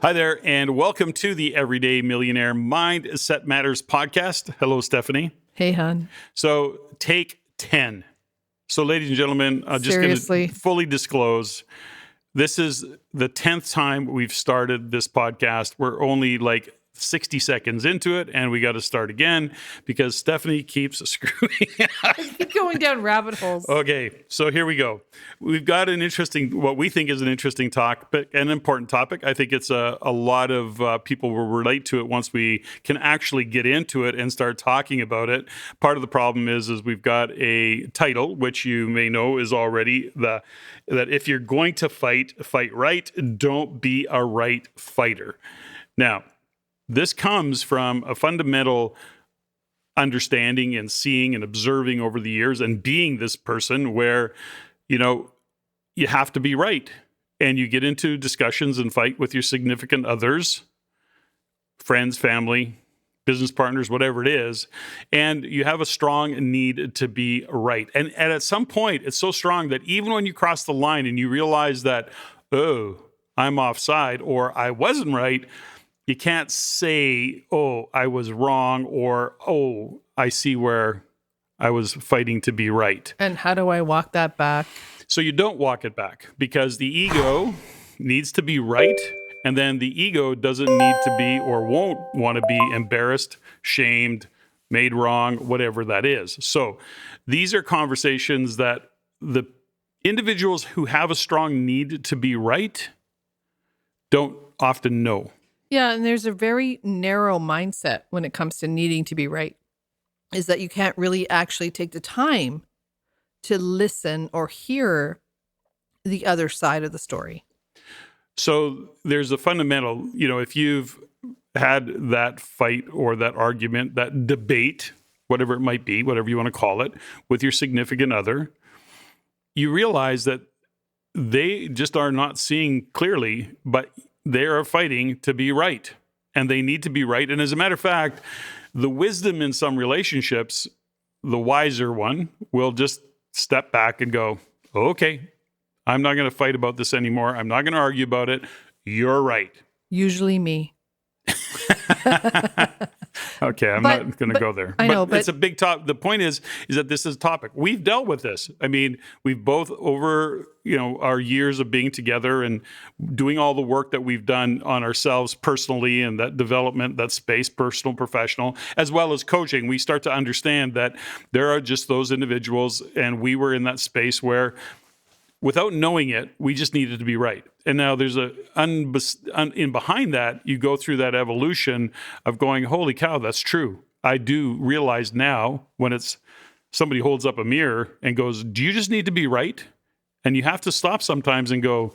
Hi there, and welcome to the Everyday Millionaire Mindset Matters podcast. Hello, Steffany. Hey, hon. So, take 10. So, ladies and gentlemen, I'm just going to fully disclose, this is the 10th time we've started this podcast. We're only like 60 seconds into it, and we got to start again because Steffany keeps screwing up. I keep going down rabbit holes. Okay, so here we go. We've got what we think is an interesting topic, an important topic. I think it's a lot of people will relate to it once we can actually get into it and start talking about it. Part of the problem is we've got a title, which you may know is already that if you're going to fight right. Don't be a right fighter. Now, this comes from a fundamental understanding and seeing and observing over the years and being this person where, you have to be right. And you get into discussions and fight with your significant others, friends, family, business partners, whatever it is. And you have a strong need to be right. And at some point, it's so strong that even when you cross the line and you realize that, oh, I'm offside or I wasn't right, you can't say, oh, I was wrong, or, oh, I see where I was fighting to be right. And how do I walk that back? So you don't walk it back because the ego needs to be right. And then the ego doesn't need to be or won't want to be embarrassed, shamed, made wrong, whatever that is. So these are conversations that the individuals who have a strong need to be right don't often know. Yeah, and there's a very narrow mindset when it comes to needing to be right, is that you can't really actually take the time to listen or hear the other side of the story. So there's a fundamental, if you've had that fight or that argument, that debate, whatever it might be, whatever you want to call it, with your significant other, you realize that they just are not seeing clearly, but they are fighting to be right, and they need to be right. And as a matter of fact, the wisdom in some relationships, the wiser one will just step back and go, okay, I'm not going to fight about this anymore. I'm not going to argue about it. You're right. Usually me. Okay, I'm not going to go there. I know, but it's a big topic. The point is that this is a topic. We've dealt with this. I mean, we've both over, our years of being together and doing all the work that we've done on ourselves personally and that development, that space, personal, professional, as well as coaching. We start to understand that there are just those individuals, and we were in that space where, without knowing it, we just needed to be right. And now there's in behind that, you go through that evolution of going, holy cow, that's true. I do realize now when it's somebody holds up a mirror and goes, do you just need to be right? And you have to stop sometimes and go,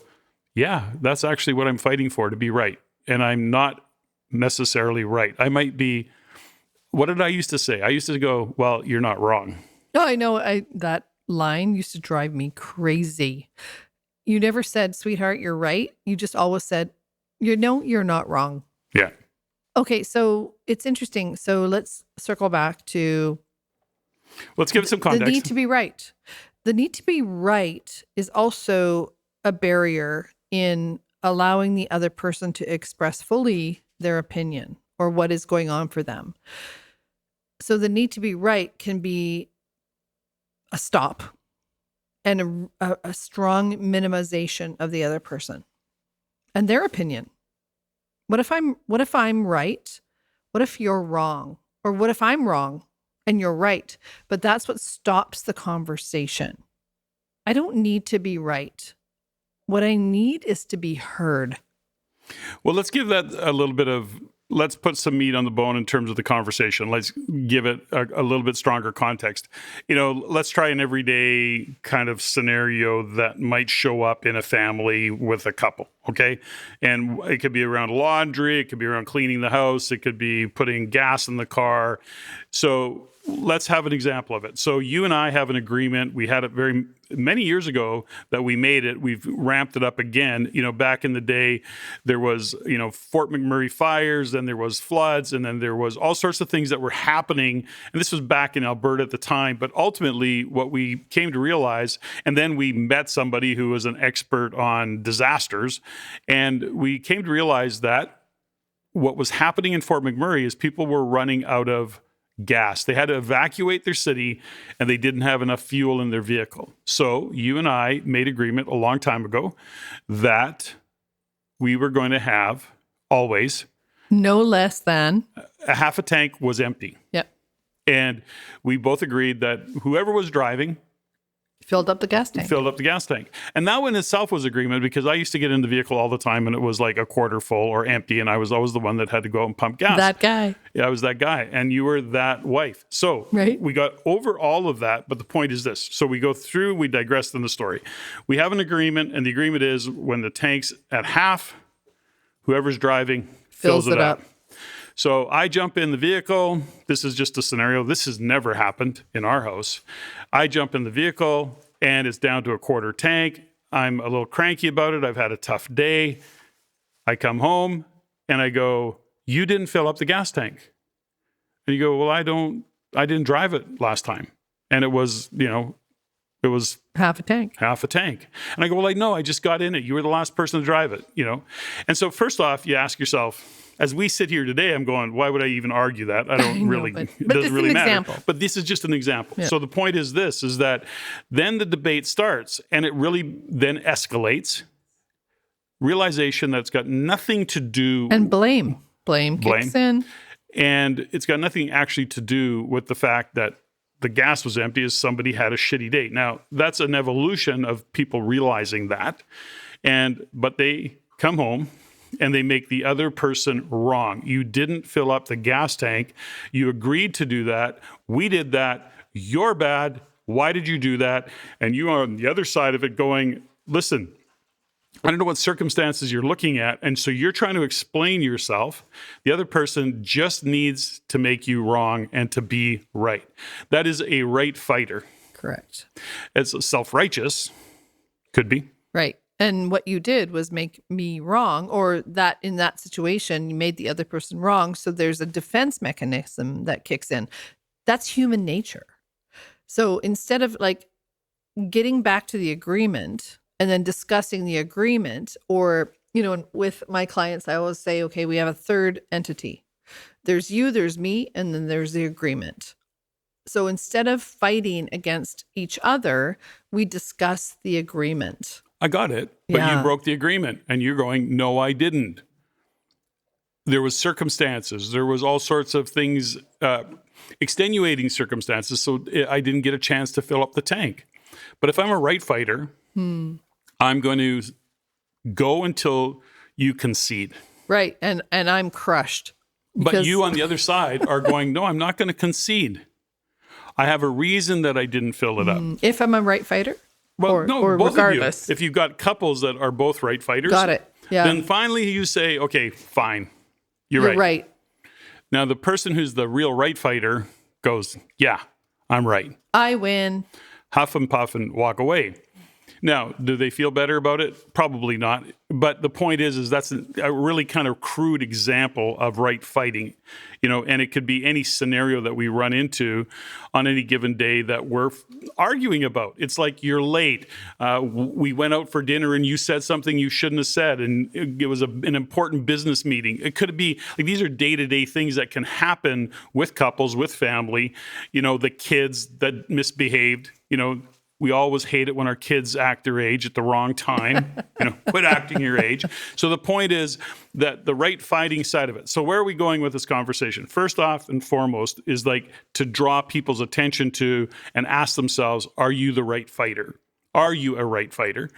yeah, that's actually what I'm fighting for, to be right. And I'm not necessarily right. I might be, what did I used to say? I used to go, well, you're not wrong. No, I know that line used to drive me crazy. You never said, sweetheart, you're right. You just always said, you're not wrong. Yeah. Okay, so it's interesting. So let's circle back to... Let's give it some context. The need to be right. The need to be right is also a barrier in allowing the other person to express fully their opinion or what is going on for them. So the need to be right can be a stop and a strong minimization of the other person and their opinion. What if I'm right? What if you're wrong? Or what if I'm wrong and you're right? But that's what stops the conversation. I don't need to be right. What I need is to be heard. Well, let's give that a little bit of, let's put some meat on the bone in terms of the conversation. Let's give it a little bit stronger context. Let's try an everyday kind of scenario that might show up in a family with a couple, okay? And it could be around laundry, it could be around cleaning the house, it could be putting gas in the car. So let's have an example of it. So you and I have an agreement. We had it very many years ago that we made it. We've ramped it up again. Back in the day, there was, Fort McMurray fires, then there was floods, and then there was all sorts of things that were happening. And this was back in Alberta at the time. But ultimately, what we came to realize, and then we met somebody who was an expert on disasters, And we came to realize that what was happening in Fort McMurray is people were running out of gas. They had to evacuate their city and they didn't have enough fuel in their vehicle. So you and I made agreement a long time ago that we were going to have always No less than. a half a tank was empty. Yep. And we both agreed that whoever was driving Filled up the gas tank. filled up the gas tank. And that in itself was agreement because I used to get in the vehicle all the time and it was like a quarter full or empty. And I was always the one that had to go out and pump gas. That guy. Yeah, I was that guy. And you were that wife. So Right. we got over all of that. But the point is this. So we go through, we digressed in the story. We have an agreement. And the agreement is when the tank's at half, whoever's driving fills it up. So I jump in the vehicle. This is just a scenario. This has never happened in our house. I jump in the vehicle and it's down to a quarter tank. I'm a little cranky about it. I've had a tough day. I come home and I go, you didn't fill up the gas tank. And you go, well, I didn't drive it last time. And it was, it was Half a tank. half a tank. And I go, well, no, I just got in it. You were the last person to drive it, And so first off, you ask yourself, as we sit here today, I'm going, why would I even argue that? I don't really, but it this doesn't is really an matter. example. But this is just an example. Yeah. So the point is this, is that then the debate starts and it really then escalates. Realization that it's got nothing to do. And blame. Blame kicks in. And it's got nothing actually to do with the fact that the gas was empty as somebody had a shitty day. Now, that's an evolution of people realizing that. But they come home and they make the other person wrong. You didn't fill up the gas tank. You agreed to do that. We did that. You're bad. Why did you do that? And you are on the other side of it going, listen, I don't know what circumstances you're looking at. And so you're trying to explain yourself. The other person just needs to make you wrong and to be right. That is a right fighter. Correct. It's self-righteous. Could be. Right. And what you did was make me wrong, or that in that situation, you made the other person wrong. So there's a defense mechanism that kicks in. That's human nature. So instead of like getting back to the agreement and then discussing the agreement, or, with my clients, I always say, okay, we have a third entity. There's you, there's me, and then there's the agreement. So instead of fighting against each other, we discuss the agreement. I got it, but Yeah. you broke the agreement and you're going, no, I didn't. There was circumstances. There was all sorts of things, extenuating circumstances. So I didn't get a chance to fill up the tank. But if I'm a right fighter, I'm going to go until you concede. Right. And I'm crushed. But you on the other side are going, no, I'm not going to concede. I have a reason that I didn't fill it up. If I'm a right fighter? Well, or both regardless. of you. If you've got couples that are both right fighters, Got it. Yeah. then finally you say, okay, fine. You're You're right. Now, the person who's the real right fighter goes, yeah, I'm right. I win. Huff and puff and walk away. Now, do they feel better about it? Probably not. But the point is that's a really kind of crude example of right fighting, and it could be any scenario that we run into on any given day that we're arguing about. It's like you're late. We went out for dinner and you said something you shouldn't have said, and it was an important business meeting. It could be like these are day-to-day things that can happen with couples, with family, the kids that misbehaved, We always hate it when our kids act their age at the wrong time. Quit acting your age. So the point is that the right fighting side of it. So where are we going with this conversation? First off and foremost is like to draw people's attention to and ask themselves, are you the right fighter? Are you a right fighter?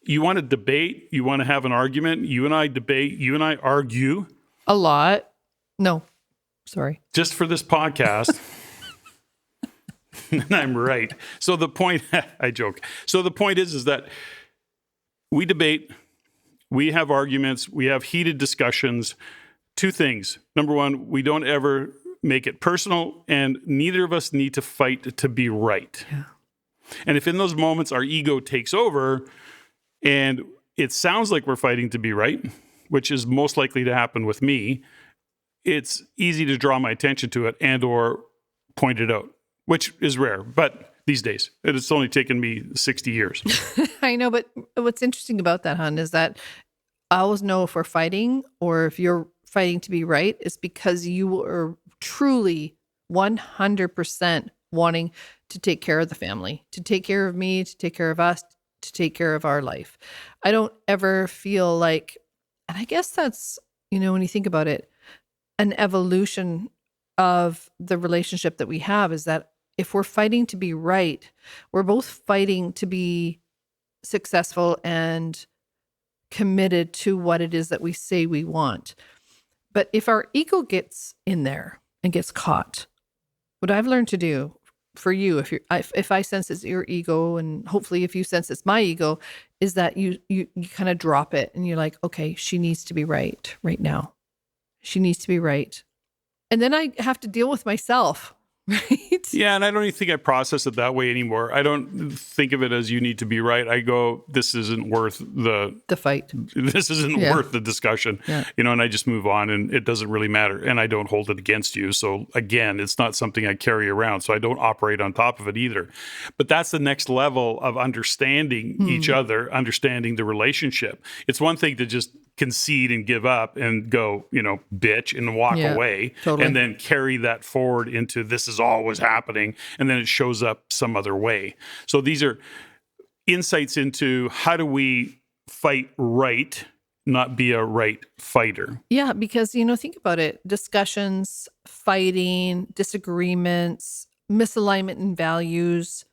You want to debate? You want to have an argument? You and I debate. You and I argue. A lot. No, sorry. Just for this podcast. And I'm right. So the point, I joke. So the point is that we debate, we have arguments, we have heated discussions. Two things. Number one, we don't ever make it personal, and neither of us need to fight to be right. Yeah. And if in those moments our ego takes over and it sounds like we're fighting to be right, which is most likely to happen with me, it's easy to draw my attention to it and or point it out, which is rare, but these days. It's only taken me 60 years. I know, but what's interesting about that, Hun, is that I always know if we're fighting or if you're fighting to be right, it's because you are truly 100% wanting to take care of the family, to take care of me, to take care of us, to take care of our life. I don't ever feel like, and I guess that's, when you think about it, an evolution of the relationship that we have is that if we're fighting to be right, we're both fighting to be successful and committed to what it is that we say we want. But if our ego gets in there and gets caught, what I've learned to do for you, if I sense it's your ego, and hopefully if you sense it's my ego, is that you kind of drop it and you're like, okay, she needs to be right now. She needs to be right. And then I have to deal with myself, right? Yeah, and I don't even think I process it that way anymore. I don't think of it as you need to be right. I go, this isn't worth the fight. This isn't worth the discussion, and I just move on, and it doesn't really matter. And I don't hold it against you. So again, it's not something I carry around. So I don't operate on top of it either. But that's the next level of understanding each other, understanding the relationship. It's one thing to just concede and give up and go, bitch, and walk away, totally. and then carry that forward into this is always happening, and then it shows up some other way. So these are insights into how do we fight right, not be a right fighter. Yeah, because, think about it. Discussions, fighting, disagreements, misalignment in values,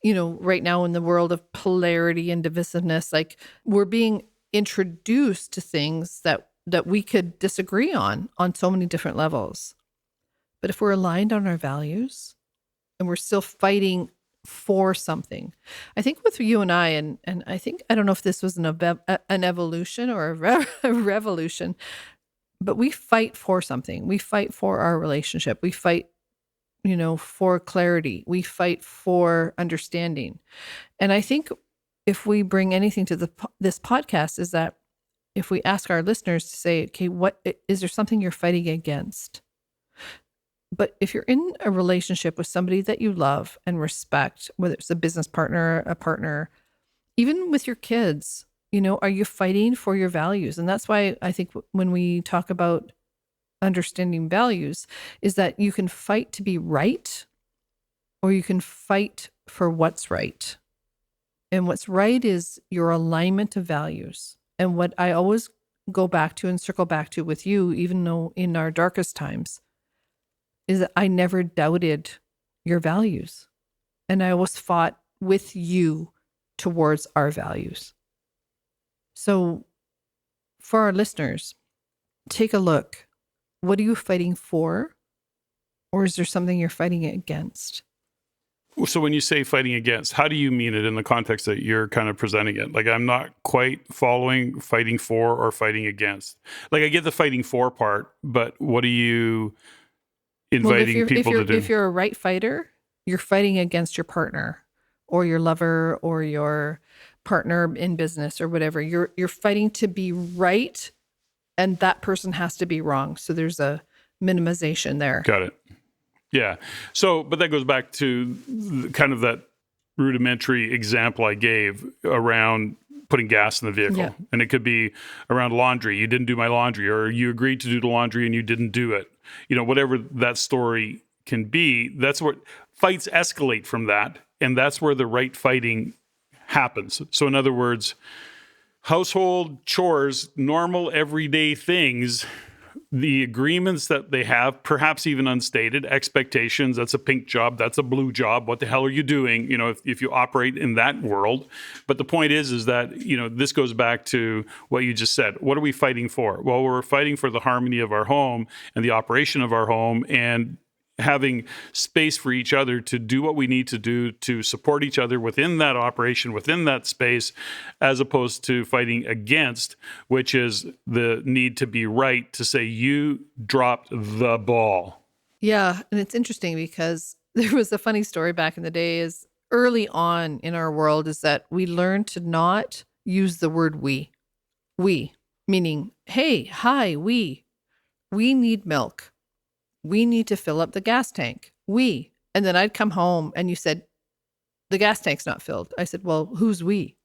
right now in the world of polarity and divisiveness, like we're being introduced to things that we could disagree on so many different levels. But if we're aligned on our values and we're still fighting for something, I think with you and I I don't know if this was an evolution or a revolution, but we fight for something. We fight for our relationship. We fight, for clarity. We fight for understanding. And I think if we bring anything to this podcast is that if we ask our listeners to say, okay, what is there something you're fighting against? But if you're in a relationship with somebody that you love and respect, whether it's a business partner, a partner, even with your kids, are you fighting for your values? And that's why I think when we talk about understanding values is that you can fight to be right, or you can fight for what's right. And what's right is your alignment of values. And what I always go back to and circle back to with you, even though in our darkest times, is that I never doubted your values. And I always fought with you towards our values. So for our listeners, take a look. What are you fighting for? Or is there something you're fighting against? So when you say fighting against, how do you mean it in the context that you're kind of presenting it? Like, I'm not quite following fighting for or fighting against. Like, I get the fighting for part, but what are you inviting people to do? If you're a right fighter, you're fighting against your partner or your lover or your partner in business or whatever. You're fighting to be right, and that person has to be wrong. So there's a minimization there. Got it. Yeah. So, but that goes back to kind of that rudimentary example I gave around putting gas in the vehicle. Yeah. And it could be around laundry. You didn't do my laundry, or you agreed to do the laundry and you didn't do it. Whatever that story can be, that's what fights escalate from that. And that's where the right fighting happens. So in other words, household chores, normal everyday things, the agreements that they have, perhaps even unstated expectations. That's a pink job. That's a blue job. What the hell are you doing? If you operate in that world. But the point is that, this goes back to what you just said. What are we fighting for? Well, we're fighting for the harmony of our home and the operation of our home, and having space for each other to do what we need to do to support each other within that operation, within that space, as opposed to fighting against, which is the need to be right, to say you dropped the ball. Yeah. And it's interesting because there was a funny story back in the day is early on in our world is that we learned to not use the word we, meaning, hey, hi, we need milk. We need to fill up the gas tank. And then I'd come home and you said, the gas tank's not filled. I said, well, who's we?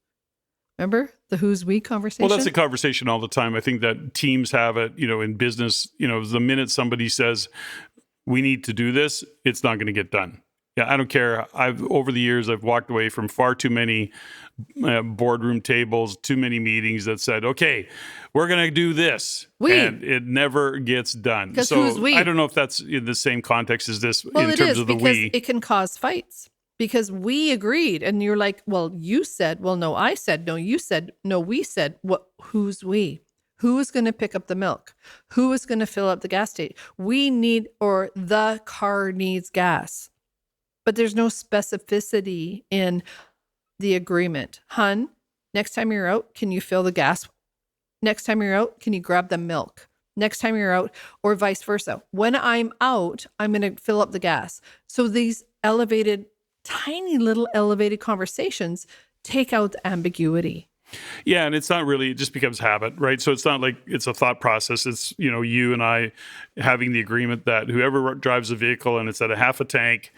Remember the who's we conversation? Well, that's a conversation all the time. I think that teams have it, in business, the minute somebody says, we need to do this, it's not going to get done. Yeah, I don't care. Over the years, I've walked away from far too many boardroom tables, too many meetings that said, okay, we're going to do this. And it never gets done. So who's we? I don't know if that's in the same context as this well, in terms of the because we. it can cause fights because we agreed. And you're like, well, you said, well, no, I said, no, you said, no, we said, what? Who's we? Who is going to pick up the milk? Who is going to fill up the gas station? We need, or the car needs gas. But there's no specificity in the agreement. Hun, next time you're out, can you fill the gas? Next time you're out, can you grab the milk? Next time you're out, or vice versa. When I'm out, I'm going to fill up the gas. So these tiny little elevated conversations take out the ambiguity. Yeah, and it's not really, it just becomes habit, right? So it's not like it's a thought process. It's, you and I having the agreement that whoever drives a vehicle and it's at a half a tank,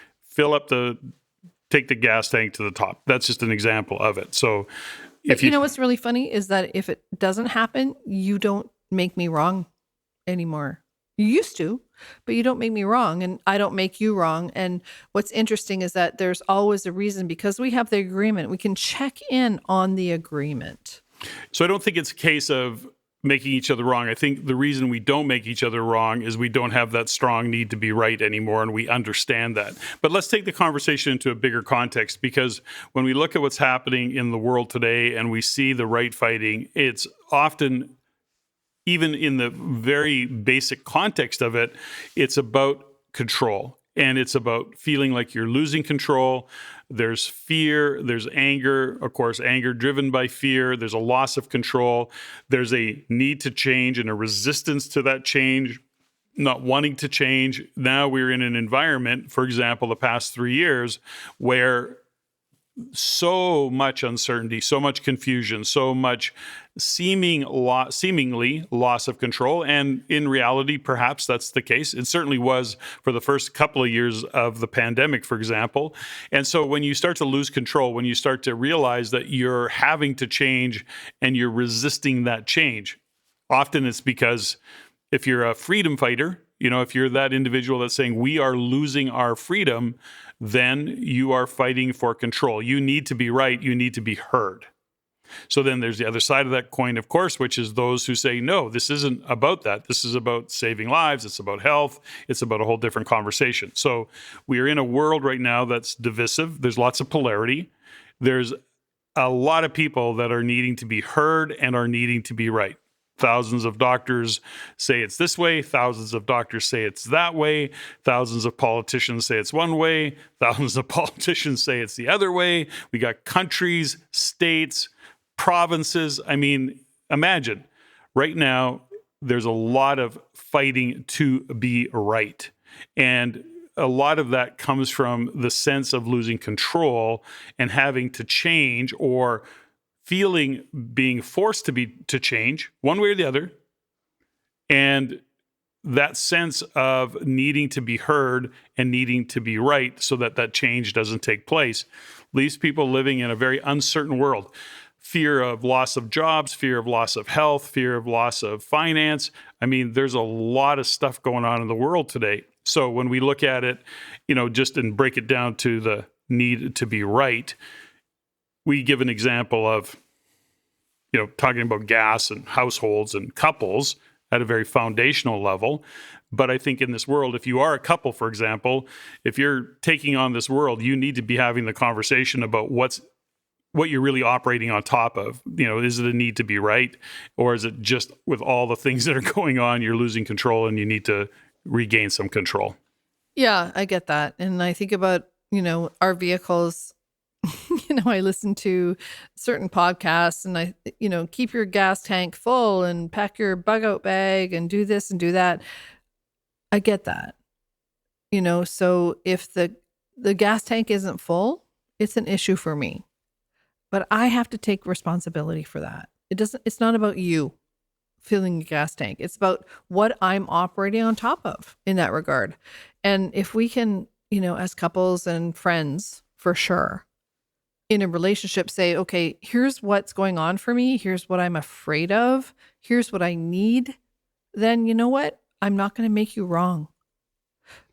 take the gas tank to the top. That's just an example of it. So but you know what's really funny is that if it doesn't happen, you don't make me wrong anymore. You used to, but you don't make me wrong and I don't make you wrong. And what's interesting is that there's always a reason because we have the agreement. We can check in on the agreement. So I don't think it's a case of making each other wrong. I think the reason we don't make each other wrong is we don't have that strong need to be right anymore, and we understand that. But let's take the conversation into a bigger context, because when we look at what's happening in the world today and we see the right fighting, it's often, even in the very basic context of it, it's about control. And it's about feeling like you're losing control. There's fear, there's anger, of course, anger driven by fear. There's a loss of control. There's a need to change and a resistance to that change, not wanting to change. Now we're in an environment, for example, the past 3 years, where so much uncertainty, so much confusion, so much seemingly loss of control. And in reality, perhaps that's the case. It certainly was for the first couple of years of the pandemic, for example. And so when you start to lose control, when you start to realize that you're having to change and you're resisting that change, often it's because if you're a freedom fighter, if you're that individual that's saying we are losing our freedom, then you are fighting for control. You need to be right. You need to be heard. So then there's the other side of that coin, of course, which is those who say, no, this isn't about that. This is about saving lives. It's about health. It's about a whole different conversation. So we are in a world right now that's divisive. There's lots of polarity. There's a lot of people that are needing to be heard and are needing to be right. Thousands of doctors say it's this way. Thousands of doctors say it's that way. Thousands of politicians say it's one way. Thousands of politicians say it's the other way. We got countries, states, provinces. I mean, imagine right now there's a lot of fighting to be right. And a lot of that comes from the sense of losing control and having to change, or being forced to change one way or the other. And that sense of needing to be heard and needing to be right so that change doesn't take place leaves people living in a very uncertain world. Fear of loss of jobs, fear of loss of health, fear of loss of finance. I mean, there's a lot of stuff going on in the world today. So when we look at it, just and break it down to the need to be right, we give an example of, talking about gas and households and couples at a very foundational level. But I think in this world, if you are a couple, for example, if you're taking on this world, you need to be having the conversation about what you're really operating on top of. Is it a need to be right? Or is it just with all the things that are going on, you're losing control and you need to regain some control? Yeah, I get that. And I think about, our vehicles. I listen to certain podcasts and I, keep your gas tank full and pack your bug out bag and do this and do that. I get that. So if the gas tank isn't full, it's an issue for me. But I have to take responsibility for that. It's not about you filling your gas tank. It's about what I'm operating on top of in that regard. And if we can, as couples and friends, for sure, in a relationship say, okay, here's what's going on for me. Here's what I'm afraid of. Here's what I need. Then you know what? I'm not going to make you wrong.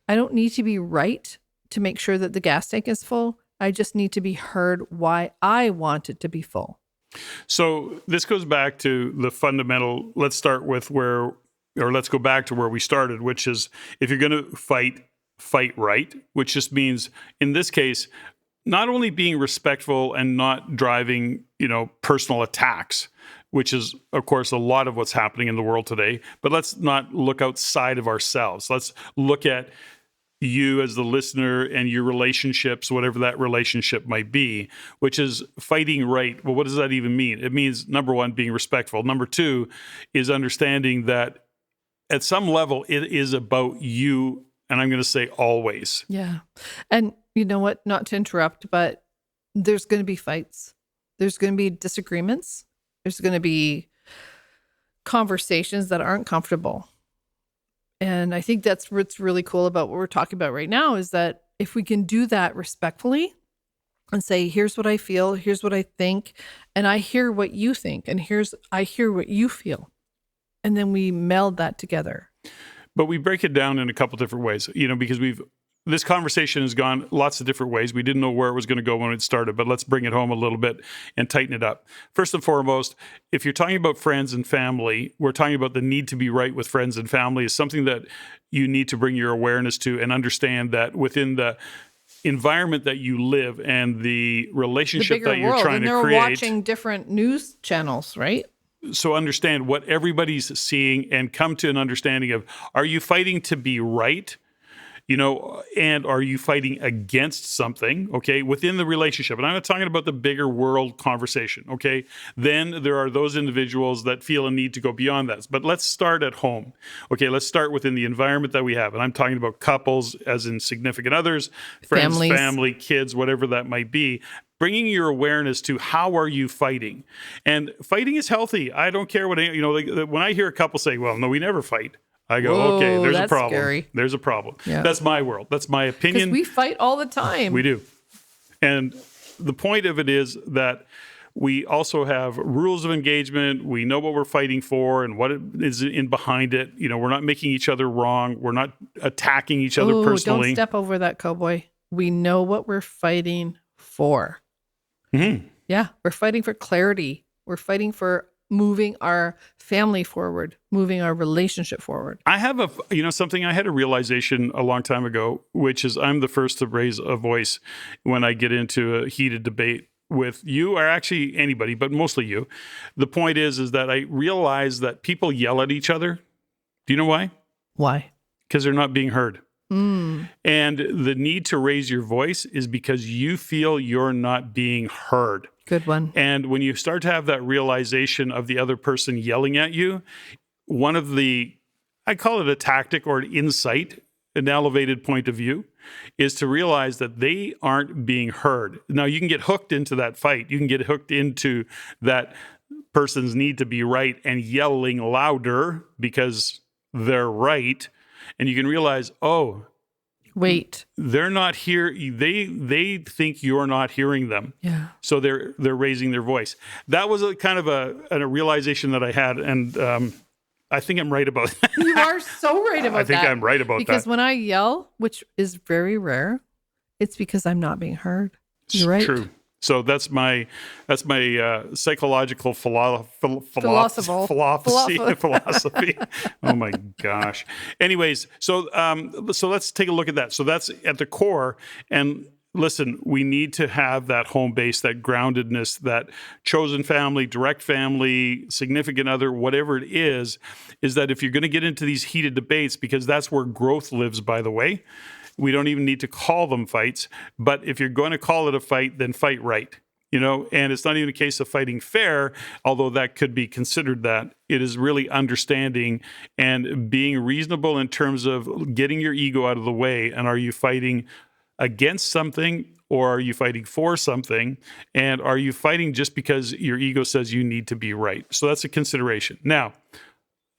I don't need to be right to make sure that the gas tank is full. I just need to be heard why I want it to be full. So this goes back to the fundamental. Let's start with let's go back to where we started, which is if you're going to fight right, which just means in this case, not only being respectful and not driving, personal attacks, which is, of course, a lot of what's happening in the world today. But let's not look outside of ourselves. Let's look at you as the listener and your relationships, whatever that relationship might be, which is fighting right. Well, what does that even mean? It means, number one, being respectful. Number two is understanding that at some level, it is about you. And I'm going to say always. Yeah. And you know what? Not to interrupt, but there's going to be fights. There's going to be disagreements. There's going to be conversations that aren't comfortable. And I think that's what's really cool about what we're talking about right now is that if we can do that respectfully and say, here's what I feel, here's what I think, and I hear what you think, and I hear what you feel. And then we meld that together. But we break it down in a couple different ways, because this conversation has gone lots of different ways. We didn't know where it was going to go when it started, but let's bring it home a little bit and tighten it up. First and foremost, if you're talking about friends and family, we're talking about the need to be right with friends and family is something that you need to bring your awareness to and understand that within the environment that you live and the relationship that you're trying to create. They're watching different news channels, right? So understand what everybody's seeing and come to an understanding of, are you fighting to be right? And are you fighting against something, okay, within the relationship? And I'm not talking about the bigger world conversation, okay? Then there are those individuals that feel a need to go beyond that. But let's start at home, okay? Let's start within the environment that we have. And I'm talking about couples, as in significant others, friends, families, family, kids, whatever that might be. Bringing your awareness to how are you fighting? And fighting is healthy. I don't care what, when I hear a couple say, well, no, we never fight. I go, whoa, okay, there's a that's problem. scary. There's a problem. Yeah. That's my world. That's my opinion. Because we fight all the time. We do. And the point of it is that we also have rules of engagement. We know what we're fighting for and what is in behind it. We're not making each other wrong. We're not attacking each other personally. Don't step over that, cowboy. We know what we're fighting for. Mm-hmm. Yeah, we're fighting for clarity. We're fighting for moving our family forward, moving our relationship forward. I have something. I had a realization a long time ago, which is I'm the first to raise a voice when I get into a heated debate with you, or actually anybody, but mostly you. The point is that I realize that people yell at each other. Do you know why? Why? Because they're not being heard. And the need to raise your voice is because you feel you're not being heard. Good one. And when you start to have that realization of the other person yelling at you, one of I call it a tactic or an insight, an elevated point of view, is to realize that they aren't being heard. Now, you can get hooked into that fight. You can get hooked into that person's need to be right and yelling louder because they're right. And you can realize, wait, they're not here. They think you're not hearing them. Yeah. So they're raising their voice. That was a kind of a realization that I had, and I think I'm right about that. You are so right about that. I think I'm right about that. Because when I yell, which is very rare, it's because I'm not being heard. You're right. True. So that's my psychological philosophy. Oh my gosh. Anyways, so let's take a look at that. So that's at the core. And listen, we need to have that home base, that groundedness, that chosen family, direct family, significant other, whatever it is that if you're going to get into these heated debates, because that's where growth lives, by the way. We don't even need to call them fights, but if you're going to call it a fight, then fight right, and it's not even a case of fighting fair, although that could be considered that. It is really understanding and being reasonable in terms of getting your ego out of the way. And are you fighting against something, or are you fighting for something? And are you fighting just because your ego says you need to be right? So that's a consideration. Now,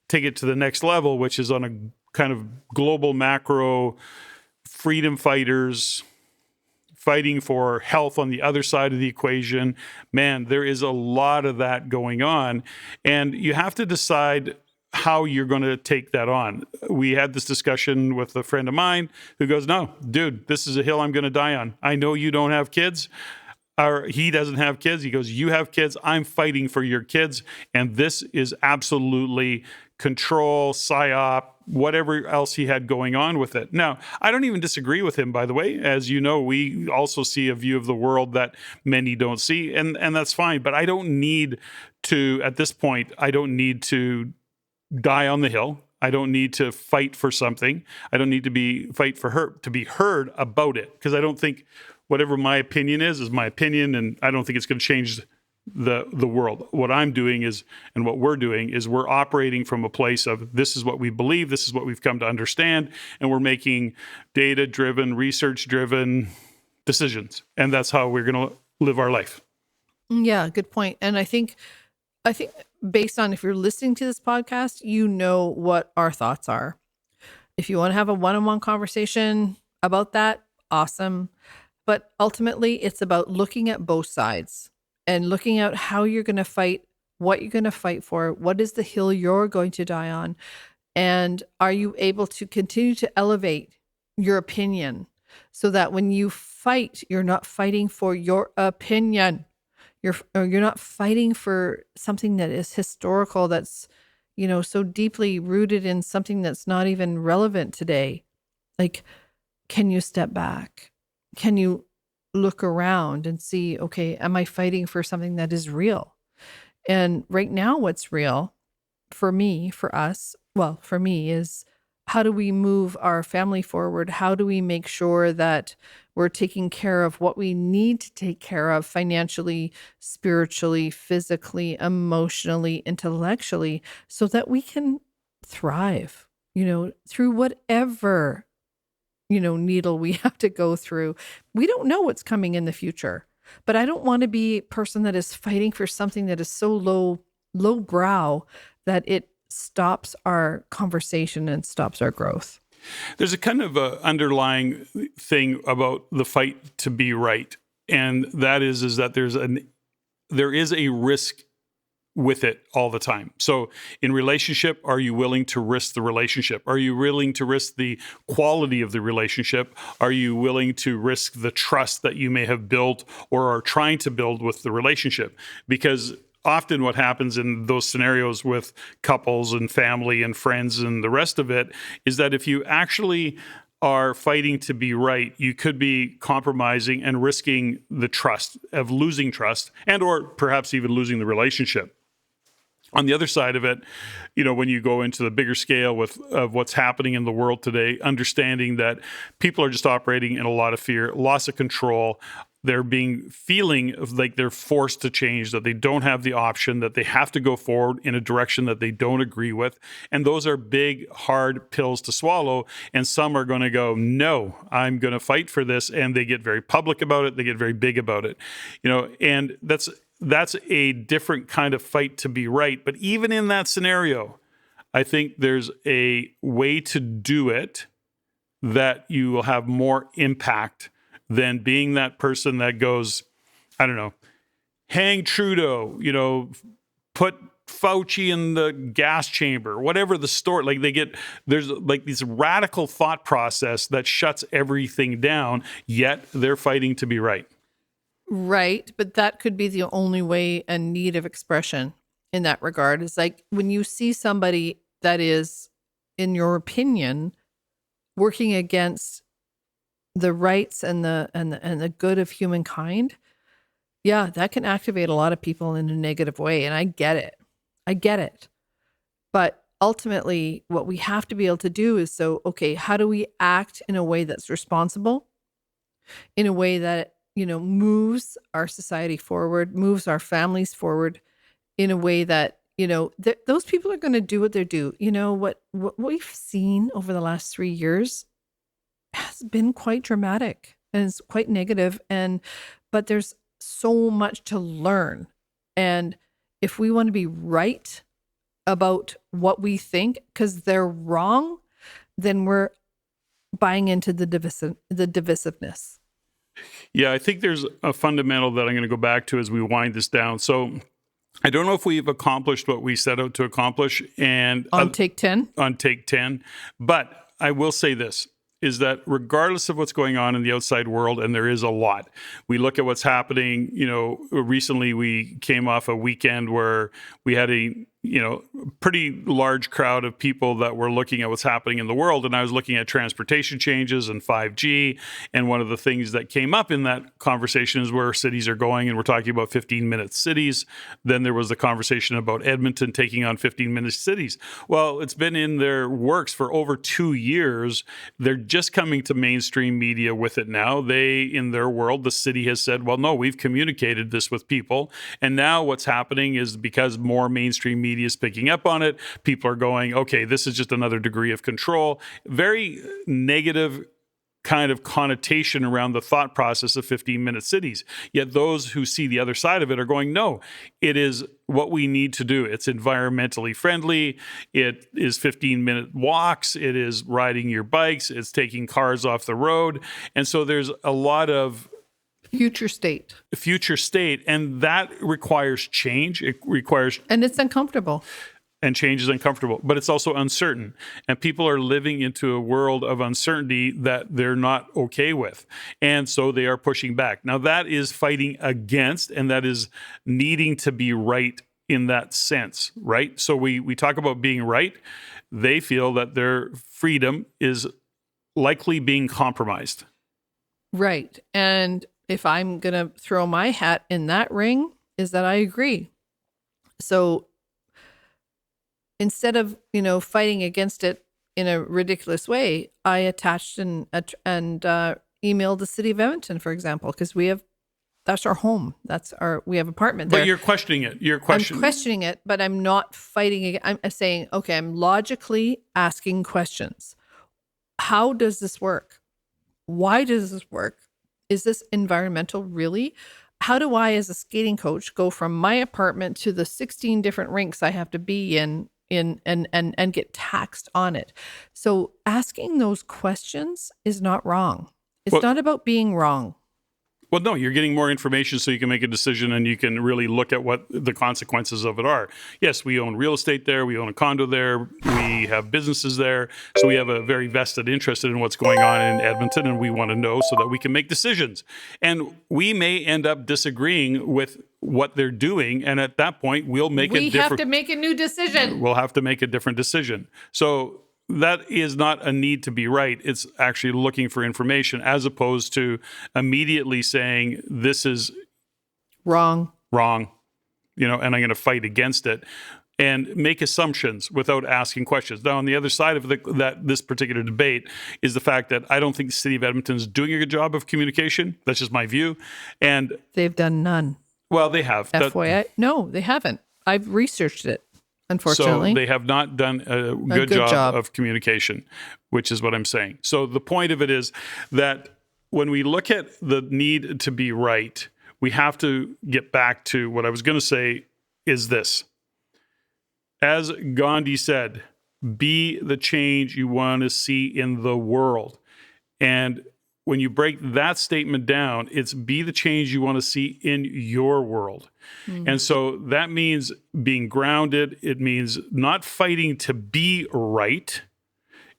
take it to the next level, which is on a kind of global macro freedom fighters, fighting for health on the other side of the equation. Man, there is a lot of that going on. And you have to decide how you're going to take that on. We had this discussion with a friend of mine who goes, no, dude, this is a hill I'm going to die on. I know you don't have kids. Or he doesn't have kids. He goes, you have kids. I'm fighting for your kids. And this is absolutely control, psyop, whatever else he had going on with it. Now, I don't even disagree with him, by the way. As you know, we also see a view of the world that many don't see, and that's fine. But I don't need to, at this point, I don't need to die on the hill. I don't need to fight for something. I don't need to fight for her to be heard about it, because I don't think whatever my opinion is my opinion, and I don't think it's going to change the world. What I'm doing is, and what we're doing is, we're operating from a place of this is what we believe, this is what we've come to understand, and we're making data-driven, research-driven decisions, and that's how we're going to live our life. Yeah, good point. And I think based on if you're listening to this podcast, you know what our thoughts are. If you want to have a one-on-one conversation about that, awesome. But ultimately, it's about looking at both sides and looking at how you're going to fight, what you're going to fight for, what is the hill you're going to die on, and are you able to continue to elevate your opinion so that when you fight, you're not fighting for your opinion. You're not fighting for something that is historical, that's, so deeply rooted in something that's not even relevant today. Like, can you step back? Can you look around and see, okay, am I fighting for something that is real? And right now, what's real for me, for us, well, for me, is how do we move our family forward? How do we make sure that we're taking care of what we need to take care of financially, spiritually, physically, emotionally, intellectually, so that we can thrive, through whatever needle we have to go through. We don't know what's coming in the future, but I don't want to be a person that is fighting for something that is so low brow that it stops our conversation and stops our growth. There's a kind of underlying thing about the fight to be right, and that is that there is a risk with it all the time. So in relationship, are you willing to risk the relationship? Are you willing to risk the quality of the relationship? Are you willing to risk the trust that you may have built or are trying to build with the relationship? Because often what happens in those scenarios with couples and family and friends and the rest of it is that if you actually are fighting to be right, you could be compromising and risking the trust of losing trust, and or perhaps even losing the relationship. On the other side of it, when you go into the bigger scale of what's happening in the world today, understanding that people are just operating in a lot of fear, loss of control. They're feeling like they're forced to change, that they don't have the option, that they have to go forward in a direction that they don't agree with. And those are big, hard pills to swallow. And some are going to go, no, I'm going to fight for this. And they get very public about it. They get very big about it, and that's a different kind of fight to be right. But even in that scenario, I think there's a way to do it that you will have more impact than being that person that goes, I don't know, hang Trudeau, put Fauci in the gas chamber, whatever the story. Like there's like this radical thought process that shuts everything down, yet they're fighting to be right. Right. But that could be the only way and need of expression in that regard. Is like when you see somebody that is, in your opinion, working against the rights and the good of humankind. Yeah, that can activate a lot of people in a negative way. And I get it. But ultimately, what we have to be able to do is how do we act in a way that's responsible, in a way that moves our society forward, moves our families forward, in a way that, those people are going to do what they do. What we've seen over the last 3 years has been quite dramatic and it's quite negative. But there's so much to learn. And if we want to be right about what we think, because they're wrong, then we're buying into the divisiveness. Yeah, I think there's a fundamental that I'm going to go back to as we wind this down. So I don't know if we've accomplished what we set out to accomplish and On take 10? on take 10, but I will say this is that regardless of what's going on in the outside world, and there is a lot, we look at what's happening. Recently we came off a weekend where we had a pretty large crowd of people that were looking at what's happening in the world. And I was looking at transportation changes and 5G. And one of the things that came up in that conversation is where cities are going. And we're talking about 15-minute cities. Then there was the conversation about Edmonton taking on 15-minute cities. Well, it's been in their works for over 2 years. They're just coming to mainstream media with it now. They, in their world, the city has said, well, no, we've communicated this with people. And now what's happening is because more mainstream media is picking up on it, people are going, okay, this is just another degree of control. Very negative kind of connotation around the thought process of 15-minute cities. Yet those who see the other side of it are going, no, it is what we need to do. It's environmentally friendly. It is 15-minute walks. It is riding your bikes. It's taking cars off the road. And so there's a lot of future state, and that requires change. It requires, and it's uncomfortable, and change is uncomfortable, but it's also uncertain, and people are living into a world of uncertainty that they're not okay with, and so they are pushing back. Now that is fighting against, and that is needing to be right in that sense, right? So we talk about being right. They feel that their freedom is likely being compromised, right? And if I'm going to throw my hat in that ring, is that I agree. So instead of, fighting against it in a ridiculous way, I attached and emailed the city of Edmonton, for example, because that's our home. We have apartment there. But you're questioning it. I'm questioning it, but I'm not fighting it. I'm saying, okay, I'm logically asking questions. How does this work? Why does this work? Is this environmental really? How do I, as a skating coach, go from my apartment to the 16 different rinks I have to be in and get taxed on it? So asking those questions is not wrong. It's not about being wrong. Well, no, you're getting more information so you can make a decision and you can really look at what the consequences of it are. Yes, we own real estate there. We own a condo there. We have businesses there. So we have a very vested interest in what's going on in Edmonton, and we want to know so that we can make decisions. And we may end up disagreeing with what they're doing. And at that point, we have to make a new decision. We'll have to make a different decision. So that is not a need to be right. It's actually looking for information as opposed to immediately saying this is wrong, and I'm going to fight against it and make assumptions without asking questions. Now, on the other side of this particular debate is the fact that I don't think the city of Edmonton is doing a good job of communication. That's just my view. And they've done none. Well, they have. FYI, no, they haven't. I've researched it. Unfortunately. So they have not done a good job of communication, which is what I'm saying. So the point of it is that when we look at the need to be right, we have to get back to what I was going to say is this. As Gandhi said, be the change you want to see in the world. And when you break that statement down, it's be the change you want to see in your world. Mm-hmm. And so that means being grounded. It means not fighting to be right.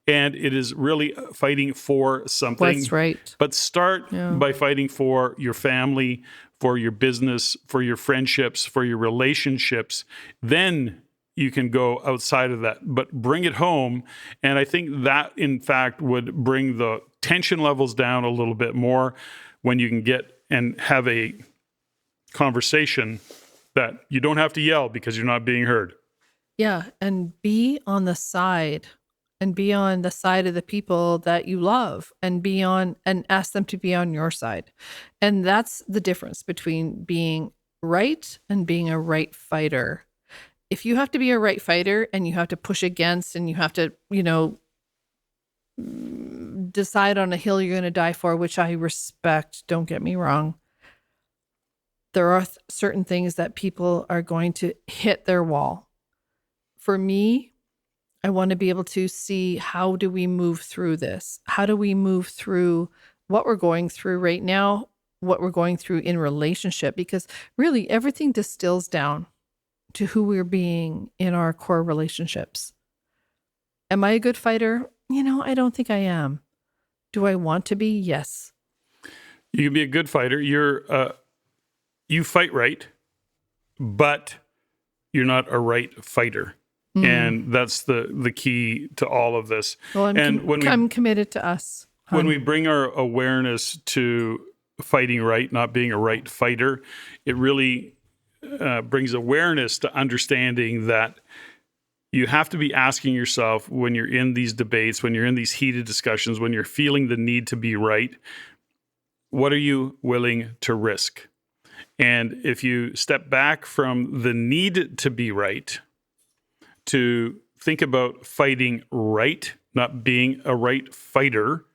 And it is really fighting for something. What's right. But start by fighting for your family, for your business, for your friendships, for your relationships. Then you can go outside of that, but bring it home. And I think that, in fact, would bring the tension levels down a little bit more when you can get and have a conversation that you don't have to yell because you're not being heard. Yeah, and be on the side of the people that you love and ask them to be on your side. And that's the difference between being right and being a right fighter. If you have to be a right fighter and you have to push against and you have to, decide on a hill you're going to die for, which I respect, don't get me wrong. There are certain things that people are going to hit their wall. For me, I want to be able to see, how do we move through this? How do we move through what we're going through right now what we're going through in relationship, because really everything distills down to who we're being in our core relationships. Am I a good fighter? I don't think I am. Do I want to be? Yes. You can be a good fighter. You fight right, but you're not a right fighter. And that's the key to all of this. Well, I'm committed to us. When we bring our awareness to fighting right, not being a right fighter, it really brings awareness to understanding that you have to be asking yourself when you're in these debates, when you're in these heated discussions, when you're feeling the need to be right, what are you willing to risk? And if you step back from the need to be right to think about fighting right, not being a right fighter,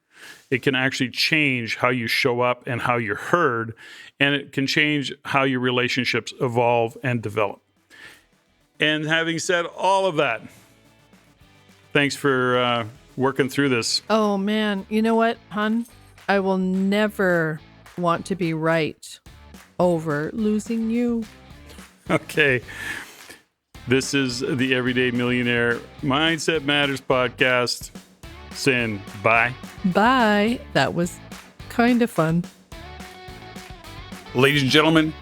it can actually change how you show up and how you're heard, and it can change how your relationships evolve and develop. And having said all of that, thanks for working through this. Oh, man. You know what, hon? I will never want to be right over losing you. Okay. This is the Everyday Millionaire Mindset Matters podcast. Saying bye. Bye. That was kind of fun. Ladies and gentlemen,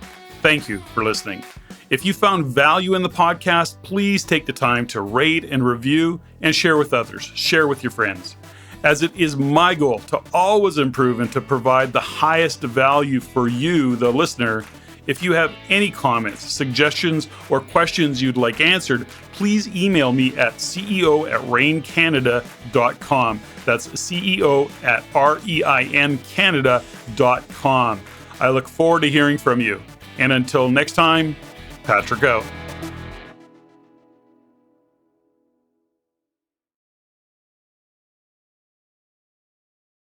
thank you for listening. If you found value in the podcast, please take the time to rate and review and share with others. Share with your friends. As it is my goal to always improve and to provide the highest value for you, the listener. If you have any comments, suggestions, or questions you'd like answered, please email me at ceo@reincanada.com. That's ceo@reincanada.com. I look forward to hearing from you. And until next time, Patrick out.